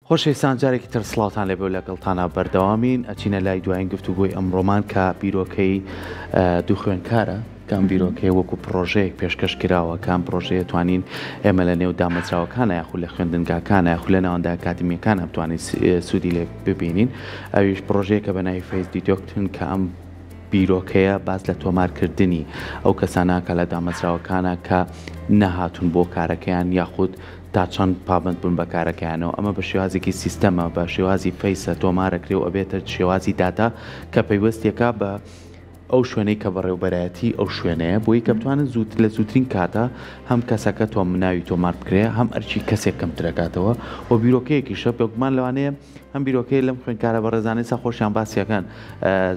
خۆشەویستان جارێکی تر سڵاوتان لێبێ و لەگەڵتانە بەردەوامین ئەچینە لای دوایین گفتوگۆی ئەمڕۆمان کە بیرۆکەی دوو خوێندکارە کام بیرۆکەی وەکو پرۆژەیەک پێشکەش کراوە کام پرۆژەیە توانین ئێمە لە نێو دامەزراوەکانە یاخود لە خوێندنگاکانە یاخود لە ناوەندا ئەکادمیەکان بتوانین سوودی لێ ببینین ئەویش پرۆژەیەکە بە ناوی فەیس دیدۆکتن کە ئەم بیرۆکەیە باز لە تۆمارکردنی ئەو کەسانەکە لە دامەزراوەکانە کە نەهاتون بۆ کارەکەیان یاخود تا چەند پابند بوون بە کارەکەیانەوە ئەمە بە شێوازێکی سیستەمە بە شێوازی فەیسە تۆمارەکرێ و ئەبێتە شێوازی داتا کە پەیوەستێکە بە ئەو شوێنەی کە بەڕێوبەرایەتی ئەو شوێنەیە بۆی کە بتوانن لە زووترین کاتە هەم کەسەکە تۆم ناوی تۆمار بکرێ هەم ئەرچی کەسێک کەم ترەکاتەوە و بیرۆکەیەکی شە بێگومان لەوانەیە هەم بیرۆکەی لەم خوێندکارە بە ڕێزانەی سا خۆشیان باسیەکان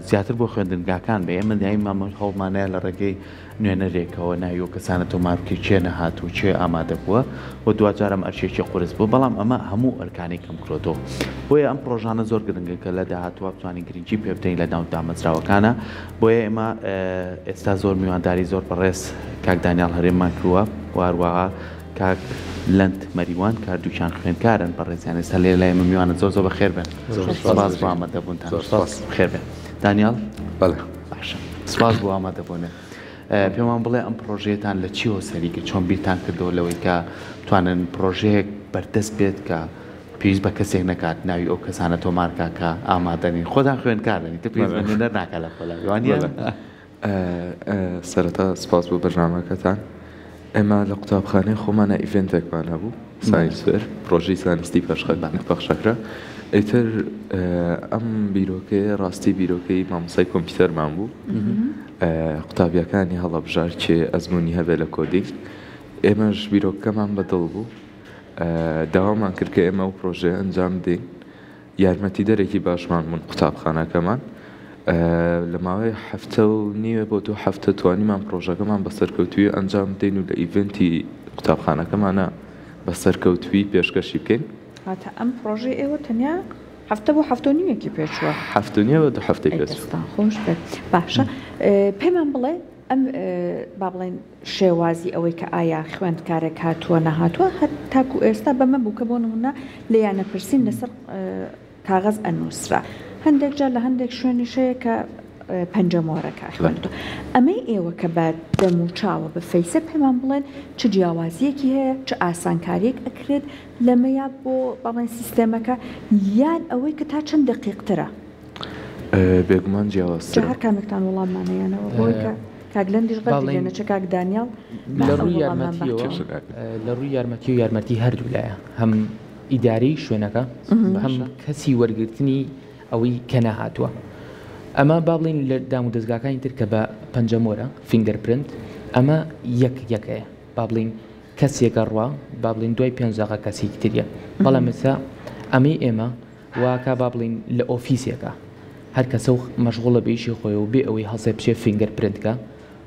زیاتر بۆ خوێندنگاکان بێ ئێمە دایم هەوڵمانەیە لە ڕێگەی نوێنەرێکەوە ناوی و کەسانە تۆمار بکەی چێ نەهات و چێ ئامادە بووە و دوجارم ئەرچێکی قورس بوو بەڵام ئەمە هەموو ئەرکانی کەم کرۆتەوە بۆیە ئەم پرۆژانە زۆر گرنگە کە لە داهاتوە بتوانین گرنگی پێ بدەین لە ناو دامەزراوەکانە بۆیە ئێمە ئێستا زۆر میوانداری زۆر بەڕێز کاک دانیال هەرێممان کردووە واروەها کاک لەند مەریوان کاردووچان خوێندکارن بەڕێزیان ئێستا لێ لای ئێمە میوانە زۆر بەخێر بن سپاس بۆ ئامادەبوونتان بخێر بێن دانیال باشە سپاس بۆ ئامادەبوونێ پێمان بڵێ ئەم پرۆژەیەتان لە چیەوە سەریکە چۆن بیرتان کردەوە لەوەی کە توانن پرۆژەیەک بەردەست بێت کە پێویست بە کەسێک نەکات ناوی ئەو کەسانە تۆمارکە کە ئامادەنین خۆتان خوێندکارنی پێویست بە نوێنەر ناکە لە خۆلایوانە سەرەتا سپاس بۆ بەرنامەکەتان ئێمە لە قوتابخانەی خۆمانە ئیڤێنتێکمان هەبوو ساینسفێر پرۆژەی زانستی پەخشەکرا ئیتر ئەم بیرۆکەیە ڕاستی بیرۆکەی مامۆستای کۆمپیوتەرمان بوو قوتابیەکانی هەڵەبژار چێ ئەزمموی هەبێ لە کۆدینگ ئێمەش بیرۆکەمان بەدڵ بوو داوامان کرد کە ئێمە و پرۆژێ ئەنجام دێن یارمەتی دەرێکی باشمان بوون قوتابخانەکەمان لە ماوەی هەفتە و نیوە بۆ دوو هەفتە توانیمان پرۆژەکەمان بە سەرکەوتوی ئەنجام دێن و لە ئیڤنتی قوتابخانەکەمانە بە سەرکەوتوی پێشکەشی بکەین هاتە ئەم پرۆژەی ئێوە تەنیا هەفتە بۆ هەفتە و نیوێکی پێچووە هەفتە و نیوە دوو هەفتەی پێچووە خۆش بێت باشە پێمان بڵێ ئەم با بڵێن شێوازی ئەوەی کە ئایا خوێندکارێک هاتووە نەهاتووە تاکو ئێستا بەمە بوو کە بۆ نمونە لە یانەپرسین لەسەر کاغەز ئەنووسرا هەندێک جار لە هەندێک شوێنی شەیە کە پەنجەمۆرەکە خوێندووە ئەمەی ئێوە کە بە دەم و چاوە بە فەیسە پێمان بڵێن چ جیاوازیەکی هەیە چ ئاسانکاریەک ئەکرێت لەمەیە بۆ بەڵێن سیستەمەکە یان ئەوەی کە تا چەند دقیقترە بێگومان جیاوازترە هەر کامێکتان وەڵاممانەیەنەوە بۆی کە کاگلەندیش غەڵێنە چ کاک دانیال لە ڕووی یارمەتی و یارمەتی هەردوو لایە هەم ئیداری شوێنەکە هەم کەسی وەرگرتنی ئەوەی کە نەهاتووە ئەمە با بڵین لە دام و دەستگاکانی تر کە بە پەنجەمۆرە فینگەرپرنت ئەمە یەکەیە با بڵین کەسێکە ڕوا با بڵین دوای پێنجاقە کەسێکی تریە بەڵام ئێستا ئەمەی ئێمە واکە با بڵین لە ئۆفیسێکە هەر کەسە و مەشغوڵە بێشی خۆی و بێ ئەوەی هەڵسێ بچێ فینگەرپرنتکە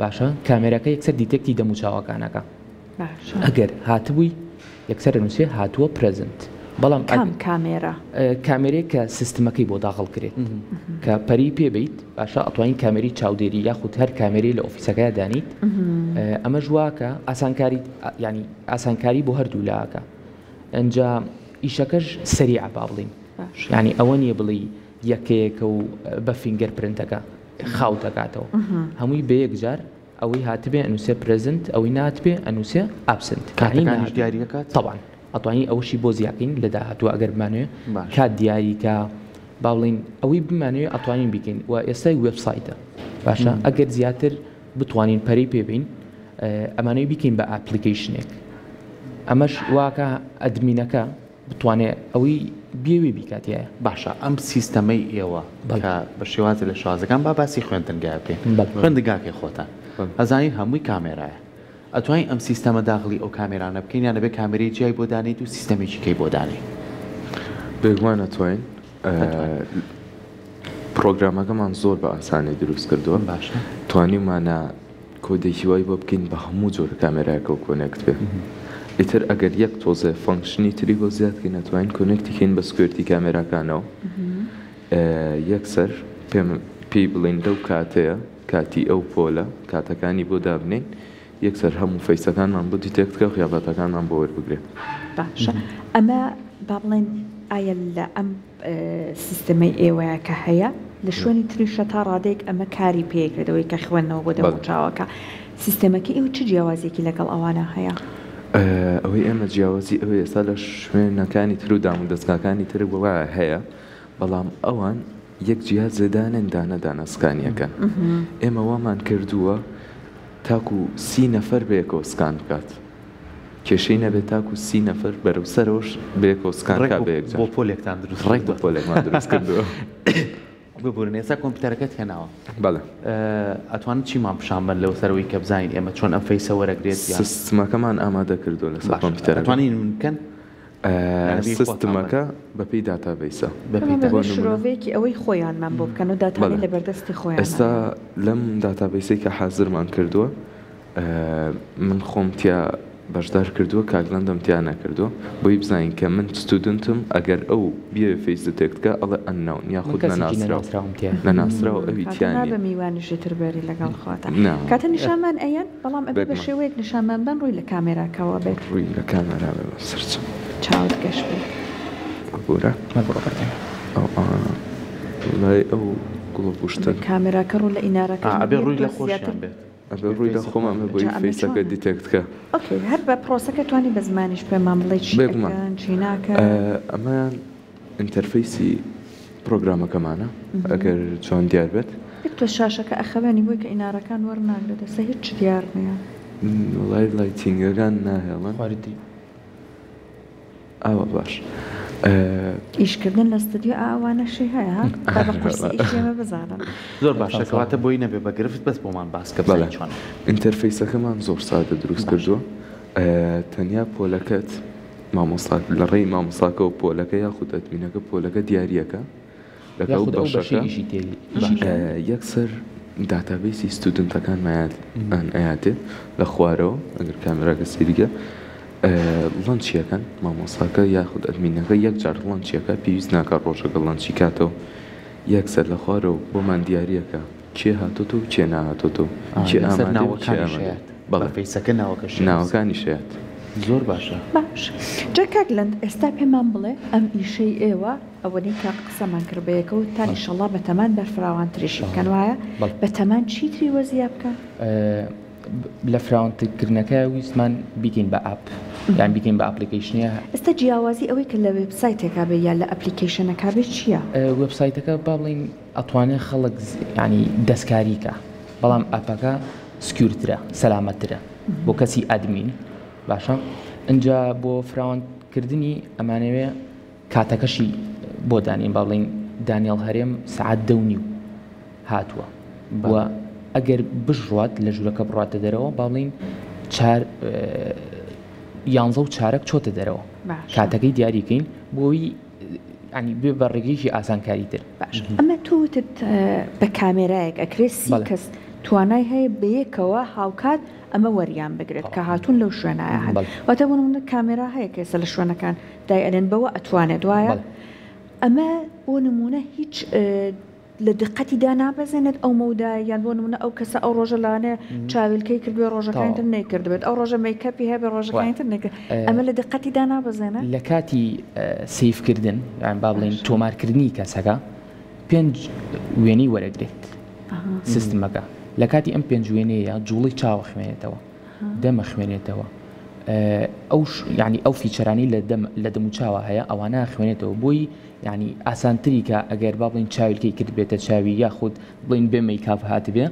باشە کامێرەکە یەکسەر دیتێکتی دەموچاوەکانەکە ئەگەر هاتبووی یەکسەر نووسێ هاتووە پرەزنت بەڵام کامێرەیە کە سیستمەکەی بۆ داخڵ کرێت کە پەری پێبیت باشە ئەتوانین کامێری چاودێری یاخود هەر کامێری لە ئۆفیسەکەی دانیت ئەمە ژواکە ینی ئاسانکاری بۆ هەردوو لاکە ئەنجا ئیشەکەش سەریع با بڵین ینی ئەوە نییە بڵی یەکەیەکە و بە فینگەرپرنتەکە خاو دەکاتەوە هەمووی بە یەکجار ئەوەی هاتبێ ئەنووسێ پرەزنت ئەوەی ناتبێ ئەنووسێ ئابسنت دیاریەکەات طبعا ئەتوانی ئەوشی بۆ زیاکەین لە داهاتوە ئەگەر بمانوێ کات دیاریکە باڵین ئەوەی بمانوێ ئەتوانین بکەین و ئێستای وێبسایتە باشە ئەگەر زیاتر بتوانین پەری پێبین ئەمانەی بکەین بە ئاپلیکیشنێک ئەمەش واکە ئەدمینەکە بتوانێت ئەوەی بێوێ بیکاتیایە باشە ئەم سیستەمەی ئێوە کە بە شێوازە لە شازەکان با باسی خوێندنگای بکەین خوێندنگاکەی خۆتان ئەزانین هەمووی کامێرایە ئەتوانین ئەم سیستەمە داخلی ئەو کامێرانە بکەین یان دەبێت کامێرەی جیای بۆ دانیت و سیستەمێکی کەی بۆ دانی بێگومان ئەتوانین پرۆگرامەکەمان زۆر بە ئاسانی دروست کردووە باشە توانیمانە کۆدێکی وای بۆ بکەین بە هەموو جۆر کامێرایەکە و کۆنێکت بێ ئیتر ئەگەر یەک تۆزە فانکشنی تری بۆ زیادکەین ئەتوانین کۆنێکتیکەین بە سکوێرتی کامێراکانەوە یەکسەر پێی بڵین لەو کاتەیە کاتی ئەو پۆلە کاتەکانی بۆ دابنین یەکسەر هەموو فەیسەکانمان بۆ دیتێکتکە و خیابەتەکانمان بۆ وەربگرێت باشە ئەمە با بڵێن ئایا لە ئەم سیستەمەی ئێوەیە کە هەیە لە شوێنی تریشە تا ڕادێک ئەمە کاری پێکردەوەی کە خوێندنەوە بۆ دەموچاوەکە سیستەمەکە ئێوە چ جیاوازێکی لەگەڵ ئەوانە هەیە؟ ئەوەی ئێمە جیاوازی ئەوەی ئێستا لە شوێنەکانی تر و دام و دەستگاکانی تر وایە هەیە بەڵام ئەوان یەک جیا زێدانن دانەسکانیەکەن ئێمە وامان کردووە تاکو 30 نەفەر بەیەکەوە سکان بکات کێشەی نەبێت تاکو 30 نەفەر بەرەو سەرەوەش بەیەکەوە سکان کا بەیەکجار بۆ پۆلێکتان دروست ڕێک بۆ پۆلێکمان دروست کردووە ببوورن ئێستا کۆمپیوتەرەکەت هێناوە بەڵێ ئەتوانن چیمان پیشانبەن لەو سەرەوەی کە بزانین ئێمە چۆن ئەم فەیسە وەرەگرێت سیستمەکەمان ئامادە کردووە لەسەر کۆمپیوتەر ئەتوانین بکەن سیستمەکە بەپێی داتابیسە شرۆڤێکی ئەوەی خۆیانمان بۆ بکەن و داتانی لە بەردەستی خۆیان ئێستا لەم داتابیسی کە حازرمان کردووە من خۆمتیا بەشدار کردووە کاگلندم تیا نەکردووە بۆی بزانین کە من ستودنتم ئەگەر ئەو بێ فیس دتێکتکە ئەڵێ ئەنناون یاخود نەناسراوە ئەوی تیانی بە میوانیشی تربەری لەگەڵ خۆتە کاتە نیشانمان ئەیان بەڵام ئەبێ بە شێوەیەک نیشانمانبان ڕووی لە کامێراکەوە بێت ڕووی لە کامێرا بێ سەرچ چاوت گەشت بۆرە لای ئەو گوڵە پوشتە کامێراکە ڕوو لە ئینارەکە ئەبێ ڕووی لە خۆشیان بێت ئەبێ ڕووی لە خۆمە بۆی فیسەکە دیتێکتکە ئۆکێ هەر بە پرۆسەکە توانی بە زمانیش پێمان بڵێ چی ناکە ئەمەیان ئینتەرفەیسی پرۆگرامەکەمانە ئەگەر چۆن دیار بێت تۆ شاشەکە ئەخەوێنی بۆی کە ئینارەکان وەرناگرێت دەسە هیچ دیار نییە وڵای لایتینگەکان ناهێڵن ئاوە باش ئیشکردن لە ستودیۆ ئاوانەشی هەیە بە قورسی ئیشێمە بزانم زۆر باشە کەواتە بۆی نەبێ بە گرفت بەس بۆمان باسکە بڵێ چۆن ئینتەرفەیسەکەمان زۆر سادە دروست کردووە تەنیا پۆلەکەت مامۆستا لە ڕێی مامۆساکە و پۆلەکە یاخود ئەدمینەکە پۆلەکە دیاریەکە لەگەڵ بەشەکە یەکسەر داتابیسی ستودنتەکان ئەیاتێت لە خوارەوە ئەگەر کامێراکە سریگە لەنچیەکەن مامۆساکە یاخود ئەدمینەکە یەک جار لەنچیەکە پێویست ناکات ڕۆژەکە لەنچی کاتەوە یەکسەر لە خوارەوە بۆمان دیاریەکە چێ هاتۆتۆ و چێ ناهاتۆتۆ چێ فیسەکە ناوەکانی شێت زۆر باشە باش جا کاگلند ئێستا پێمان بڵێ ئەم ئیشەی ئێوە ئەوەی کە قسەمان کرد بەیەکەوت تا ئینشەڵڵا بە تەمان بەرفراوان تریشی بکەن وایە بە تەمان چیتری وەزیا بکەن لە فراونتکردنەکە ویستمان بیکەین بە ئاپ یان بیکەین بە ئاپلیکیشنە ئێستا جیاوازی ئەوەی کە لە وێبسایتێکا بێ یا لە ئەپلیکیشنەکە بێت چییە؟ وێبسایتەکە با بڵین ئەتوانێت خەڵک ینی دەستکاریکە بەڵام ئاپەکە سکیورترە سەلامەترە بۆ کەسی ئەدمین باشە اینجا بۆ فراوانکردنی ئەمانەوێ کاتەکەشی بۆ دانین با بڵین دانیێڵ هەرێم سعات 2:30 هاتووە بووە ئەگەر بژڕات لە ژوورەکە بڕاتە دەرەوە باڵین 11:04 چۆتە دەرەوە کاتەکەی دیاریکەین بۆی ینی بێ بە ڕێگەیشی ئاسانکاری تر باش ئەمە توتت بە کامێرایەک ئەکرێت سی کەس توانای هەیە بەیەکەوە هاوکات ئەمە وەریان بگرێت کە هاتوون لەو شوێنایە هەن واتە بۆ نمونە کامێرا هەیە کەسە لە شوێنەکان دای ئەلێن بەوە ئەتوانێت وایە ئەمە بۆ نمونە هیچ لە دقەتی دانابەزێنێت ئەو مەودا یان بۆ نمونە ئەو کەسە ئەو ڕۆژە لانێ چاویلکەی کردوێ ڕۆژەکانتر نەیکردبێت ئەو ڕۆژە مەیکەپی هەبێ ڕۆژەکانتر نەکرد ئەمە لە دقەتی دانابەزێنە لە کاتی سیفکردن یان با بڵین تۆمارکردنی کەسەکە 5 وێنەی وەرەگرێت سیستمەکە لە کاتی ئەم 5 وێنەیە جوڵی چاوە خوێنێتەوە دەمە خوێنێتەوە ینی ئەو فیچەرانی لە دەم و چاوە هەیە ئەوانە خوێنێتەوە بۆی ینی ئاسانتری کە ئەگەر با بڵین چاویلکەی کرد بێتە چاوی یاخود بڵین بێ مەیکاپ هاتبێ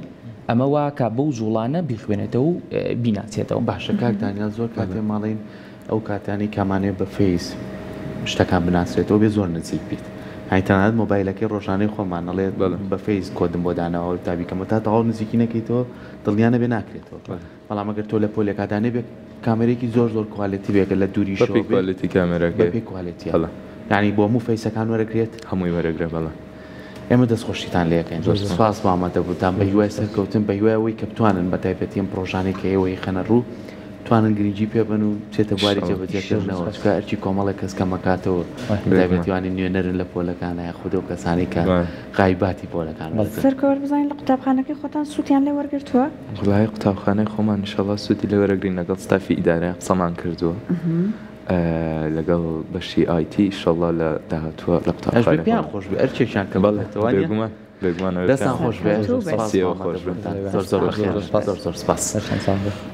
ئەمە واکە بەو جوڵانە بیخوێنێتەوە و بیناچێتەوە باشە کاک دانیال زۆر کاتێ ماڵین ئەو کاتانی کامانێ بە فیس شتەکان بناسرێتەوە بێ زۆر نزیک بیت هایتەنات مۆبایلەکەی ڕۆژانەی خۆمانەڵێت بە فیس کۆدم بۆ داناوە تابیکەمە تا تەواو نزیکی نەکەیتەوە دڵیانە بێ ناکرێتەوە بەڵام ئەگەر تۆ لە پۆلێکاتانێ بێ کامێرێکی زۆر کوالیتی بێکە لە دووری کوالیتی کامێراکە بێ کوالیتی ینی بۆ هەموو فیسەکان وەرەگرێت هەمووی وەرەگرە بەڵە ئێمە دەستخۆشیتان لەکەین زۆر سپاس بۆ ئامادەبووتان بە هیوای سەرکەوتن بە هیوایەوەی کە بتوانن بە تایبەتی ئەم پرۆژانێک کە ئێوەی خەنە ڕوو توانن گرنگی پێ بن و چێتە بواری جێبەجێکردنەوە چکە ئەرچی کۆمەڵە کەس کەمەکاتەوە تایبەتیوانی نوێنەرن لە پۆلەکانە یاخود و کەسانی کە غایباتی پۆلەکان سەرکەوت بزانین لە قوتابخانەکەی خۆتان سووتیان لێ وەرگرتووە؟ وڵای قوتابخانەی خۆمان ئینشەڵڵا سوودی لێ وەرەگرین لەگەڵ ستافی ئیدارە قسەمان کردووە لەگەڵ بەشی آیتی ئینشەڵڵا لە داهاتووە لە ئەژبێ پیان قوتابخانە خۆش بێ ئەرچێکیان کە بێگومان دەستان خۆش بێ زۆر زۆر سپاس.